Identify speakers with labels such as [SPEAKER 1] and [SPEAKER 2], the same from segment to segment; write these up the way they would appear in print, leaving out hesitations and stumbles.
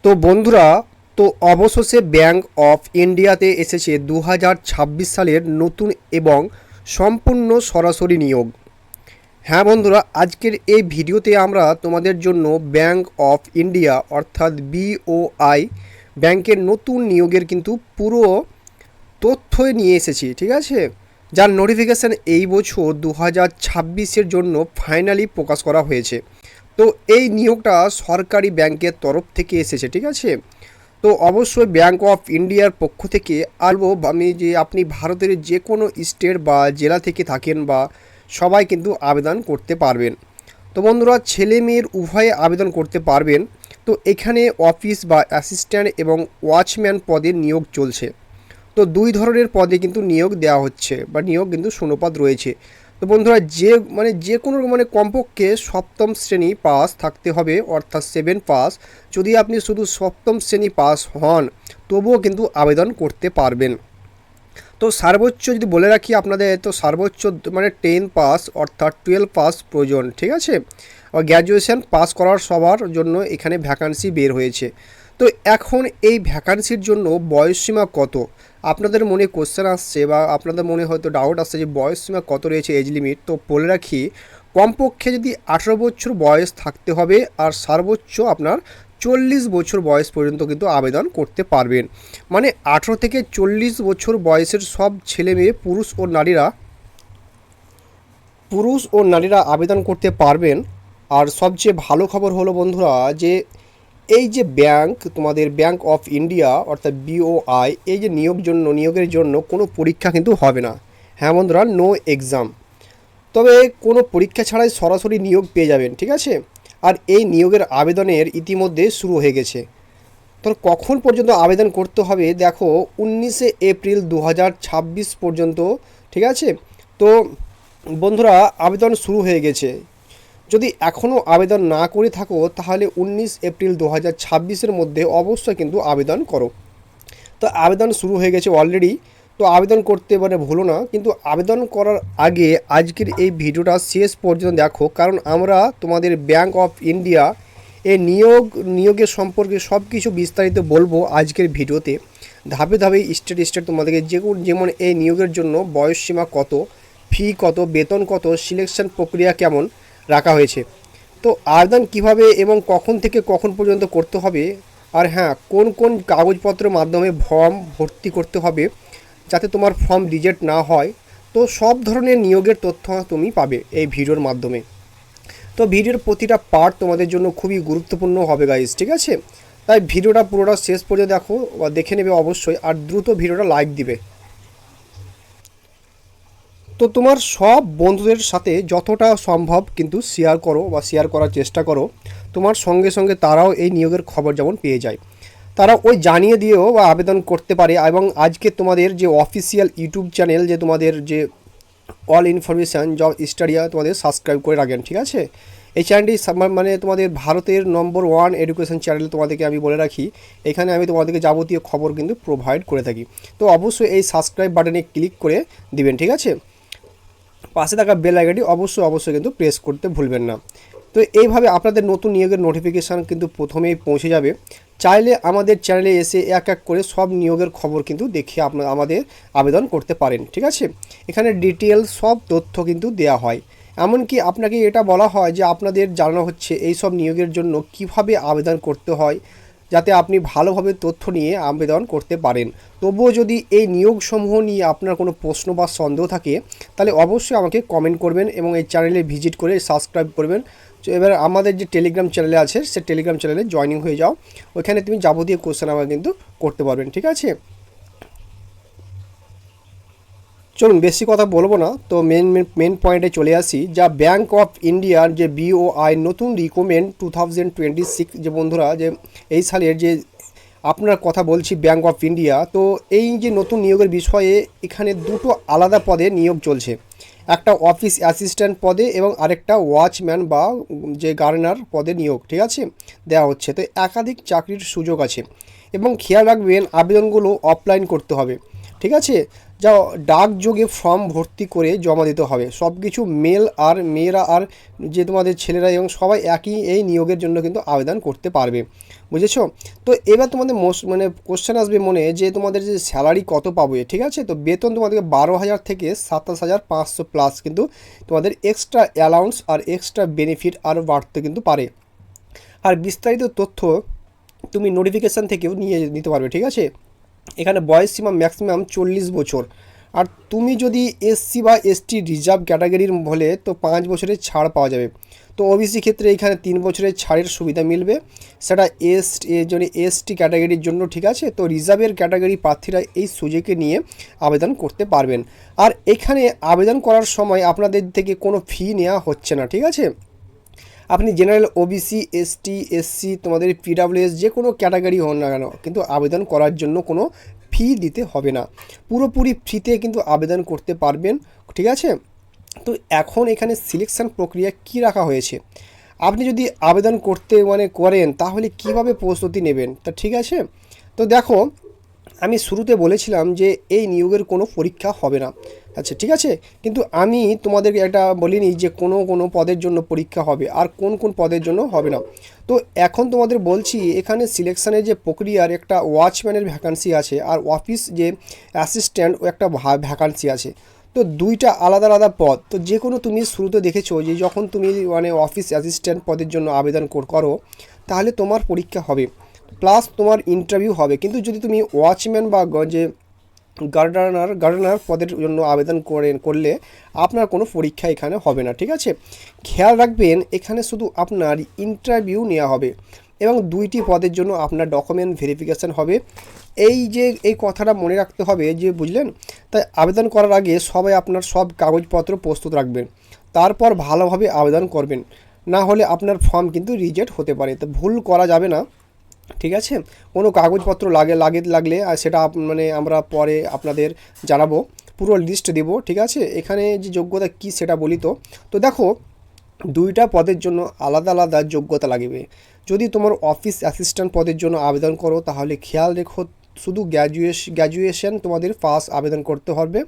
[SPEAKER 1] তো বন্ধুরা, তো অবশেষে ব্যাংক অফ ইন্ডিয়াতে এসেছে 2026 সালের নতুন এবং সম্পূর্ণ সরাসরি নিয়োগ। হ্যাঁ বন্ধুরা, আজকের এই ভিডিওতে আমরা তোমাদের জন্য ব্যাংক অফ ইন্ডিয়া অর্থাৎ বিওআই ব্যাংকের নতুন নিয়োগের কিন্তু পুরো তথ্যই নিয়ে এসেছি, ঠিক আছে, যার নোটিফিকেশান এই বছর 2026-এর জন্য ফাইনালি প্রকাশ করা হয়েছে। তো এই নিয়োগটা সরকারি ব্যাংকের তরফ থেকে এসেছে, ঠিক আছে। তো অবশ্যই ব্যাংক অফ ইন্ডিয়ার পক্ষ থেকে আলবো আমি যে আপনি ভারতের যে কোনো স্টেট বা জেলা থেকে থাকেন বা সবাই কিন্তু আবেদন করতে পারবেন। তো বন্ধুরা, ছেলে মেয়ের উভয়ে আবেদন করতে পারবেন। তো এখানে অফিস বা অ্যাসিস্ট্যান্ট এবং ওয়াচম্যান পদে নিয়োগ চলছে। তো দুই ধরনের পদে কিন্তু নিয়োগ দেওয়া হচ্ছে বা নিয়োগ কিন্তু শূন্যপদ রয়েছে। তো বন্ধুরা, যে কোনো কমপক্ষে সপ্তম শ্রেণী পাস থাকতে হবে, অর্থাৎ 7 পাস। যদি আপনি শুধু সপ্তম শ্রেণী পাস হন তবুও কিন্তু আবেদন করতে পারবেন। তো সর্বোচ্চ যদি বলে রাখি আপনাদের, তো সর্বোচ্চ 10 পাস অর্থাৎ 12 পাস প্রয়োজন, ঠিক আছে। আর গ্র্যাজুয়েশন পাস করার সবার জন্য এখানে ভ্যাকান্সি বের হয়েছে। তো এখন এই ভ্যাকান্সির জন্য বয়সসীমা কত, আপনাদের মনে কোশ্চেন আসছে বা আপনাদের মনে হয়তো ডাউট আসছে যে বয়সসীমা কত রয়েছে, এজ লিমিট। তো বলে রাখি, কমপক্ষে যদি 18 বছর বয়স থাকতে হবে আর সর্বোচ্চ আপনার 40 বছর বয়স পর্যন্ত কিন্তু আবেদন করতে পারবেন। মানে 18 থেকে 40 বছর বয়সের সব ছেলে মেয়ে পুরুষ ও নারীরা আবেদন করতে পারবেন। আর সবচেয়ে ভালো খবর হলো বন্ধুরা, যে এই যে তোমাদের ব্যাংক অফ ইন্ডিয়া অর্থাৎ বিওআই, এই যে নিয়োগের জন্য কোনো পরীক্ষা কিন্তু হবে না। হ্যাঁ বন্ধুরা, নো এক্সাম। তবে কোনো পরীক্ষা ছাড়াই সরাসরি নিয়োগ পেয়ে যাবেন, ঠিক আছে। আর এই নিয়োগের আবেদনের ইতিমধ্যে শুরু হয়ে গেছে। তো কখন পর্যন্ত আবেদন করতে হবে দেখো, 19 এপ্রিল 2026 পর্যন্ত, ঠিক আছে। তো বন্ধুরা, আবেদন শুরু হয়ে গেছে। যদি এখনও আবেদন না করে থাকো তাহলে 19 এপ্রিল 2026-এর মধ্যে অবশ্যই কিন্তু আবেদন করো। তো আবেদন শুরু হয়ে গেছে অলরেডি। তো আবেদন করতে ভুলো না, কিন্তু আবেদন করার আগে আজকের এই ভিডিওটা শেষ পর্যন্ত দেখো, কারণ আমরা তোমাদের ব্যাংক অফ ইন্ডিয়া এই নিয়োগের সম্পর্কে সব কিছু বিস্তারিত বলবো আজকের ভিডিওতে। ধাপে ধাপে স্টেপ তোমাদেরকে যেমন এই নিয়োগের জন্য বয়সসীমা কত, ফি কত, বেতন কত, সিলেকশন প্রক্রিয়া কেমন রাখা হয়েছে, তো আবেদন কিভাবে এবং কখন থেকে কখন পর্যন্ত করতে হবে, আর হ্যাঁ, কোন কোন কাগজপত্রের মাধ্যমে ফর্ম ভর্তি করতে হবে যাতে তোমার ফর্ম রিজেক্ট না হয়। তো সব ধরনের নিয়োগের তথ্য তুমি পাবে এই ভিডিওর মাধ্যমে। তো ভিডিওর প্রতিটা পার্ট তোমাদের জন্য খুবই গুরুত্বপূর্ণ হবে গাইজ, ঠিক আছে। তাই ভিডিওটা পুরোটা শেষ পর্যন্ত দেখো বা দেখে নেবে অবশ্যই, আর দ্রুত ভিডিওটা লাইক দিবে। তো তোমার সব বন্ধুদের সাথে যতটা সম্ভব কিন্তু শেয়ার করো বা শেয়ার করার চেষ্টা করো। তোমার সঙ্গে সঙ্গে তারাও এই নিয়োগের খবর যেমন পেয়ে যায়, তারা ওই জানিয়ে দিয়েও বা আবেদন করতে পারে। এবং আজকে তোমাদের যে অফিসিয়াল ইউটিউব চ্যানেল, যে তোমাদের যে অল ইনফরমেশান জব স্টাডিয়া, তোমাদের সাবস্ক্রাইব করে রাখেন, ঠিক আছে। এই চ্যানেলটি তোমাদের ভারতের নম্বর 1 এডুকেশন চ্যানেল, তোমাদেরকে আমি বলে রাখি। এখানে আমি তোমাদেরকে যাবতীয় খবর কিন্তু প্রোভাইড করে থাকি। তো অবশ্যই এই সাবস্ক্রাইব বাটনে ক্লিক করে দিবেন, ঠিক আছে। পাশে থাকা বেল আইকনটি অবশ্যই কিন্তু প্রেস করতে ভুলবেন না। তো এইভাবে আপনাদের নতুন নিয়োগের নোটিফিকেশান কিন্তু প্রথমেই পৌঁছে যাবে। চাইলে আমাদের চ্যানেলে এসে এক এক করে সব নিয়োগের খবর কিন্তু দেখে আমাদের আবেদন করতে পারেন, ঠিক আছে। এখানে ডিটেল সব তথ্য কিন্তু দেওয়া হয়। এমনকি আপনাকে এটা বলা হয় যে আপনাদের জানানো হচ্ছে এই সব নিয়োগের জন্য কিভাবে আবেদন করতে হয়, যাতে আপনি ভালোভাবে তথ্য নিয়ে আবেদন করতে পারেন। তবুও যদি এই নিয়োগসমূহ নিয়ে আপনার কোনো প্রশ্ন বা সন্দেহ থাকে তাহলে অবশ্যই আমাকে কমেন্ট করবেন এবং এই চ্যানেলে ভিজিট করে সাবস্ক্রাইব করবেন। তো এবার আমাদের যে টেলিগ্রাম চ্যানেলে আছে সে টেলিগ্রাম চ্যানেলে জয়েনিং হয়ে যাও, ওইখানে তুমি যাবতীয় কোশ্চেন আমাকে কিন্তু করতে পারবেন, ঠিক আছে। চলুন বেশি কথা বলবো না, তো মেন পয়েন্টে চলে আসি। যা ব্যাংক অফ ইন্ডিয়ার যে বিওআই নতুন রিকমেন্ড 2026, যে বন্ধুরা যে এই সালের যে আপনার কথা বলছি ব্যাংক অফ ইন্ডিয়া, তো এই যে নতুন নিয়োগের বিষয়ে এখানে দুটো আলাদা পদে নিয়োগ চলছে। একটা অফিস অ্যাসিস্ট্যান্ট পদে এবং আরেকটা ওয়াচম্যান বা যে গার্ডেনার পদে নিয়োগ, ঠিক আছে, দেওয়া হচ্ছে। তো একাধিক চাকরির সুযোগ আছে এবং খেয়াল রাখবেন আবেদনগুলো অফলাইন করতে হবে। ঠিক আছে, যা ডাকযোগে ফর্ম ভর্তি করে জমা দিতে হবে। সব কিছু মেল আর মেয়েরা আর যে তোমাদের ছেলেরা এবং সবাই একই এই নিয়োগের জন্য কিন্তু আবেদন করতে পারবে, বুঝেছো? তো এবার তোমাদের মানে কোশ্চেন আসবে মনে যে তোমাদের যে স্যালারি কত পাবে, ঠিক আছে? তো বেতন তোমাদেরকে 12,000 থেকে 27,500 প্লাস কিন্তু তোমাদের এক্সট্রা অ্যালাউন্স আর এক্সট্রা বেনিফিট আরও বাড়তে কিন্তু পারে। আর বিস্তারিত তথ্য তুমি নোটিফিকেশান থেকেও নিতে পারবে, ঠিক আছে? এখানে বয়স সীমা ম্যাক্সিমাম 40 বছর। আর তুমি যদি এসসি বা এসটি রিজার্ভ ক্যাটাগরির হলে তো 5 বছরের ছাড় পাওয়া যাবে। তো ওবিসি ক্ষেত্রে এখানে 3 বছরের ছাড়ের সুবিধা মিলবে, সেটা এসটি ক্যাটাগরির জন্য, ঠিক আছে? তো রিজার্ভের ক্যাটাগরি প্রার্থীরা এই সুযোগে নিয়ে আবেদন করতে পারবেন। আর এখানে আবেদন করার সময় আপনাদের থেকে কোনো ফি নেওয়া হচ্ছে না, ঠিক আছে? আপনি জেনারেল, ওবিসি, এসটি, এসসি, তোমাদের পিডাব্লিউএস যে কোনো ক্যাটাগরি হন না কেন, কিন্তু আবেদন করার জন্য কোনো ফি দিতে হবে না, পুরোপুরি ফ্রিতে কিন্তু আবেদন করতে পারবেন, ঠিক আছে? তো এখন এখানে সিলেকশন প্রক্রিয়া কি রাখা হয়েছে, আপনি যদি আবেদন করতে করেন তাহলে কিভাবে প্রস্তুতি নেবেন, তা ঠিক আছে? তো দেখো, আমি শুরুতে বলেছিলাম যে এই নিয়োগের কোনো পরীক্ষা হবে না, আচ্ছা ঠিক আছে, কিন্তু আমি তোমাদেরকে এটা বলিনি যে কোনো কোনো পদের জন্য পরীক্ষা হবে আর কোন কোন পদের জন্য হবে না। তো এখন তোমাদের বলছি, এখানে সিলেকশনের যে প্রক্রিয়ার একটা ওয়াচম্যানের ভ্যাকান্সি আছে আর অফিস যে অ্যাসিস্ট্যান্ট ও একটা ভ্যাকান্সি আছে। তো দুইটা আলাদা আলাদা পদ। তো যে কোনো তুমি শুরুতে দেখেছো যে যখন তুমি অফিস অ্যাসিস্ট্যান্ট পদের জন্য আবেদন করো তাহলে তোমার পরীক্ষা হবে প্লাস তোমার ইন্টারভিউ হবে, কিন্তু যদি তুমি ওয়াচম্যান বা যে গার্ডেনার পদের জন্য আবেদন করলে আপনার কোনো পরীক্ষা এখানে হবে না, ঠিক আছে? খেয়াল রাখবেন, এখানে শুধু আপনার ইন্টারভিউ নেওয়া হবে এবং 2টি পদের জন্য আপনার ডকুমেন্ট ভেরিফিকেশান হবে। এই কথাটা মনে রাখতে হবে যে, বুঝলেন? তাই আবেদন করার আগে সবাই আপনার সব কাগজপত্র প্রস্তুত রাখবেন, তারপর ভালোভাবে আবেদন করবেন, না হলে আপনার ফর্ম কিন্তু রিজেক্ট হতে পারে। তো ভুল করা যাবে না, ঠিক আছে? কোনো কাগজপত্র লাগলে আর সেটা আমরা পরে আপনাদের জানাবো, পুরো লিস্ট দেবো, ঠিক আছে? এখানে যে যোগ্যতা কী সেটা বলি। তো দেখো, 2টা পদের জন্য আলাদা আলাদা যোগ্যতা লাগবে। যদি তোমার অফিস অ্যাসিস্ট্যান্ট পদের জন্য আবেদন করো তাহলে খেয়াল রেখো, শুধু গ্র্যাজুয়েশন তোমাদের পাস আবেদন করতে হবে,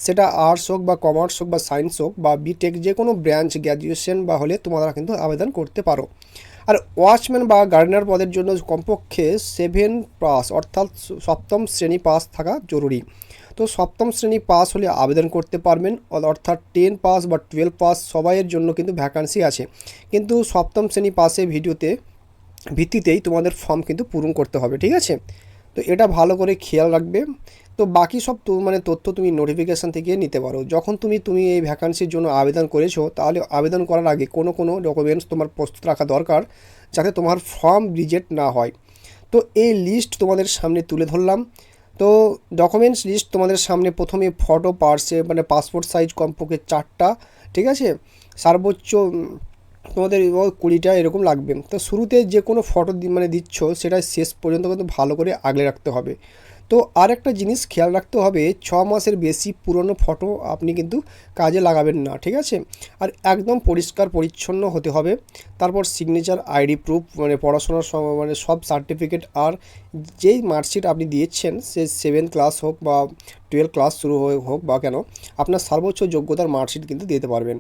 [SPEAKER 1] সেটা আর্টস হোক বা কমার্স হোক বা সায়েন্স হোক বা বিটেক, যে কোনো ব্রাঞ্চ গ্র্যাজুয়েশন বা হলে তোমরা কিন্তু আবেদন করতে পারো। আর ওয়াচম্যান বা গার্ডেনার পদের জন্য কমপক্ষে 7 পাস অর্থাৎ 7ম শ্রেণী পাস থাকা জরুরি। তো 7ম শ্রেণী পাস হলে আবেদন করতে পারবেন, অর্থাৎ 10 পাস বা 12 পাস সবাইয়ের জন্য কিন্তু ভ্যাকান্সি আছে, কিন্তু 7ম শ্রেণী পাসে ভিত্তিতেই তোমাদের ফর্ম কিন্তু পূরণ করতে হবে, ঠিক আছে? তো এটা ভালো করে খেয়াল রাখবে। তো বাকি সব তথ্য তুমি নোটিফিকেশান থেকে নিতে পারো। যখন তুমি এই ভ্যাকান্সির জন্য আবেদন করেছো তাহলে আবেদন করার আগে কোনো ডকুমেন্টস তোমার প্রস্তুত রাখা দরকার, যাতে তোমার ফর্ম রিজেক্ট না হয়। তো এই লিস্ট তোমাদের সামনে তুলে ধরলাম। তো ডকুমেন্টস লিস্ট তোমাদের সামনে প্রথমে ফটো পাসপোর্ট সাইজ কমপক্ষে 4টা, ঠিক আছে? সর্বোচ্চ তোমাদের 20টা এরকম লাগবে। তো শুরুতে যে কোনো ফটো দিচ্ছ সেটা শেষ পর্যন্ত কিন্তু ভালো করে আগলে রাখতে হবে। তো আর একটা জিনিস খেয়াল রাখতে হবে, 6 মাসের বেশি পুরনো ফটো আপনি কিন্তু কাজে লাগাবেন না, ঠিক আছে? আর একদম পরিষ্কার পরিচ্ছন্ন হতে হবে। তারপর সিগনেচার, আইডি প্রুফ, পড়াশোনার সব সার্টিফিকেট, আর যেই মার্কশিট আপনি দিয়েছেন সে 7 ক্লাস হোক বা 12 ক্লাস শুরু হোক বা কেন, আপনার সর্বোচ্চ যোগ্যতার মার্কশিট কিন্তু দিতে পারবেন।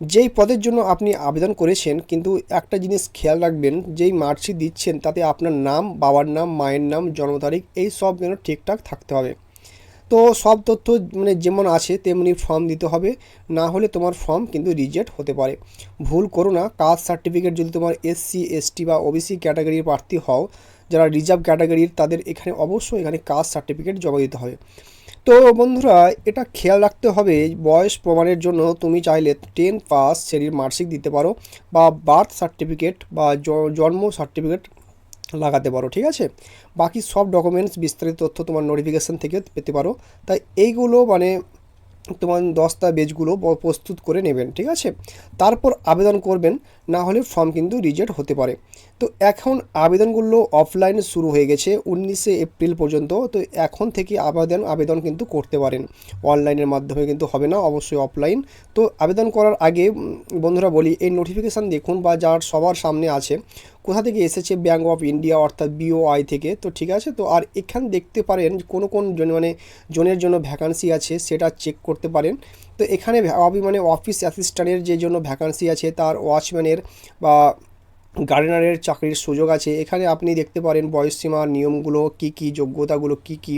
[SPEAKER 1] যেই পদের জন্য আপনি আবেদন করেছেন, কিন্তু একটা জিনিস খেয়াল রাখবেন, যেই মার্কশিট দিচ্ছেন তাতে আপনার নাম, বাবার নাম, মায়ের নাম, জন্ম তারিখ এই সব যেন ঠিকঠাক থাকতে হবে। তো সব তথ্য যেমন আছে তেমনি ফর্ম দিতে হবে, না হলে তোমার ফর্ম কিন্তু রিজেক্ট হতে পারে। ভুল করো না, কাস্ট সার্টিফিকেট যদি তোমার এসসি, এসটি বা ওবিসি ক্যাটাগরির প্রার্থী হও, যারা রিজার্ভ ক্যাটাগরির, তাদের এখানে কাস্ট সার্টিফিকেট জমা দিতে হবে। তো বন্ধুরা, এটা খেয়াল রাখতে হবে, বয়স প্রমাণের জন্য তুমি চাইলে 10 পাস শ্রেণীর মার্কশিট দিতে পারো বা বার্থ সার্টিফিকেট বা জন্ম সার্টিফিকেট লাগাতে পারো, ঠিক আছে? বাকি সব ডকুমেন্টস বিস্তারিত তথ্য তোমার নোটিফিকেশান থেকে পেতে পারো। তাই এইগুলো তোমার দস্তাবেজগুলো প্রস্তুত করে নেবেন, ঠিক আছে? তারপর আবেদন করবেন, না হলে ফর্ম কিন্তু রিজেক্ট হতে পারে। তো এখন আবেদনগুলো অফলাইনে শুরু হয়ে গেছে 19শে এপ্রিল পর্যন্ত। তো এখন থেকে আবেদন কিন্তু করতে পারেন, অনলাইনের মাধ্যমে কিন্তু হবে না, অবশ্যই অফলাইন। তো আবেদন করার আগে বন্ধুরা বলি, এই নোটিফিকেশান দেখুন বা যার সবার সামনে আছে কোথা থেকে এসেছে, ব্যাঙ্ক অফ ইন্ডিয়া অর্থাৎ বিওআই থেকে। তো ঠিক আছে, তো আর এখানে দেখতে পারেন কোন মানে জনের জন্য ভ্যাকান্সি আছে সেটা চেক করতে পারেন। তো এখানে মানে অফিস অ্যাসিস্ট্যান্টের যে জন্য ভ্যাকান্সি আছে, তার ওয়াচম্যানের বা গার্ডেনারের চাকরির সুযোগ আছে। এখানে আপনি দেখতে পারেন বয়সসীমার নিয়মগুলো কী কী, যোগ্যতাগুলো কী কী,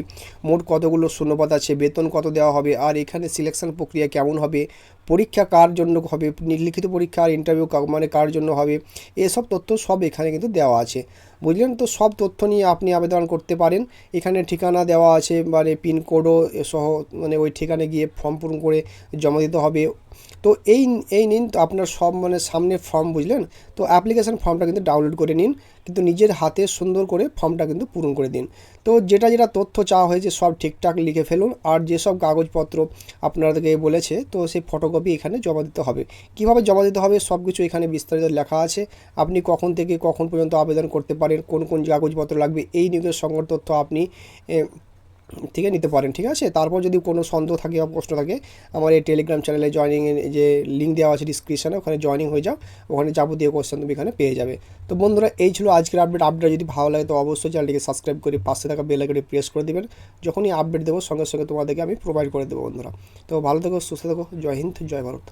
[SPEAKER 1] মোট কতগুলো শূন্যপদ আছে, বেতন কত দেওয়া হবে, আর এখানে সিলেকশন প্রক্রিয়া কেমন হবে, পরীক্ষা কার জন্য হবে, লিখিত পরীক্ষা আর ইন্টারভিউ মানে কার জন্য হবে, এসব তথ্য সব এখানে কিন্তু দেওয়া আছে, বুঝলেন। তো সব তথ্য নিয়ে আপনি আবেদন করতে পারেন। এখানে ঠিকানা দেওয়া আছে, মানে পিনকোডও সহ, মানে ওই ঠিকানায় গিয়ে ফর্ম পূরণ করে জমা দিতে হবে। তো এই নিন তো আপনার সব মানে সামনে ফর্ম, বুঝলেন। তো অ্যাপ্লিকেশান ফর্মটা কিন্তু ডাউনলোড করে নিন, কিন্তু নিজের হাতে সুন্দর করে ফর্মটা কিন্তু পূরণ করে দিন। তো যেটা তথ্য চাওয়া হয়েছে সব ঠিকঠাক লিখে ফেলুন, আর যেসব কাগজপত্র আপনাদেরকে বলেছে তো সেই ফটোকপি এখানে জমা দিতে হবে। কিভাবে জমা দিতে হবে সব কিছু এখানে বিস্তারিত লেখা আছে। আপনি কখন থেকে কখন পর্যন্ত আবেদন করতে পারেন, কোন কাগজপত্র লাগবে, এই নিয়োগের সংক্রান্ত তথ্য আপনি থেকে নিতে পারেন, ঠিক আছে। তারপর যদি কোনো সন্দেহ থাকে বা প্রশ্ন থাকে, আমার এই টেলিগ্রাম চ্যানেলে জয়েনিংয়ের যে লিঙ্ক দেওয়া আছে ডিসক্রিপশানে, ওখানে জয়েনিং হয়ে যাও, ওখানে যাবতীয় কোশ্চেন তুমি এখানে পেয়ে যাবে। তো বন্ধুরা, এই ছিল আজকের আপডেট যদি ভালো লাগে তো অবশ্যই চ্যানেলটিকে সাবস্ক্রাইব করে পাশে থাকা বেল আইকনটি প্রেস করে দেবেন। যখনই আপডেট দেবো সঙ্গে সঙ্গে তোমাদেরকে আমি প্রোভাইড করে দেবো বন্ধুরা। তো ভালো থেকো, সুস্থ থেকো, জয় হিন্দ, জয় ভারত।